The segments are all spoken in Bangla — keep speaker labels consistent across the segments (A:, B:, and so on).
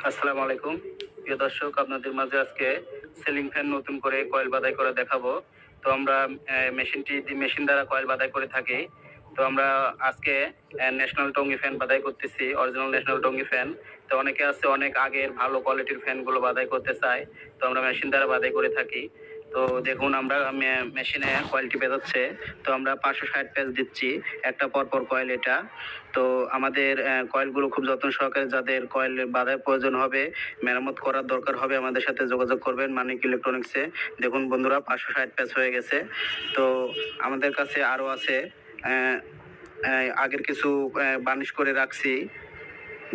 A: আসসালামু আলাইকুম প্রিয় দর্শক, আপনাদের মাঝে আজকে সিলিং ফ্যান নতুন করে কয়েল বাদাই করে দেখাবো। তো আমরা মেশিন দ্বারা কয়েল বাদাই করে থাকি। তো আমরা আজকে ন্যাশনাল টঙ্গি ফ্যান বাদাই করতেছি, অরিজিনাল ন্যাশনাল টঙ্গি ফ্যান। তো অনেকে আছে অনেক আগের ভালো কোয়ালিটির ফ্যানগুলো বাদাই করতে চায়, তো আমরা মেশিন দ্বারা বাদাই করে থাকি। তো দেখুন, আমরা মেশিনে কয়েলটি বেরোচ্ছে। তো আমরা 560 পেজ দিচ্ছি একটা পরপর কয়েল এটা। তো আমাদের কয়েলগুলো খুব যত্ন সহকারে, যাদের কয়েল বাঁধার প্রয়োজন হবে, মেরামত করার দরকার হবে, আমাদের সাথে যোগাযোগ করবেন মানিক ইলেকট্রনিক্সে। দেখুন বন্ধুরা, 560 পেজ হয়ে গেছে। তো আমাদের কাছে আরও আছে, আহ, আগের কিছু বার্নিশ করে রাখছি।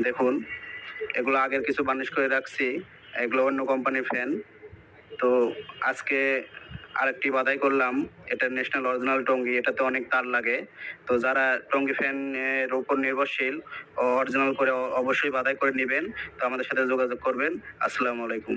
A: দেখুন, এগুলো আগের কিছু বার্নিশ করে রাখছি, এগুলো অন্য কোম্পানির ফ্যান। তো আজকে আরেকটি বাদাই করলাম, এটা ন্যাশনাল অরিজিনাল টঙ্গি, এটাতে অনেক তার লাগে। তো যারা টঙ্গি ফ্যান এর উপর নির্ভরশীল, অরিজিনাল করে অবশ্যই বাদাই করে নেবেন। তো আমাদের সাথে যোগাযোগ করবেন। আসসালামু আলাইকুম।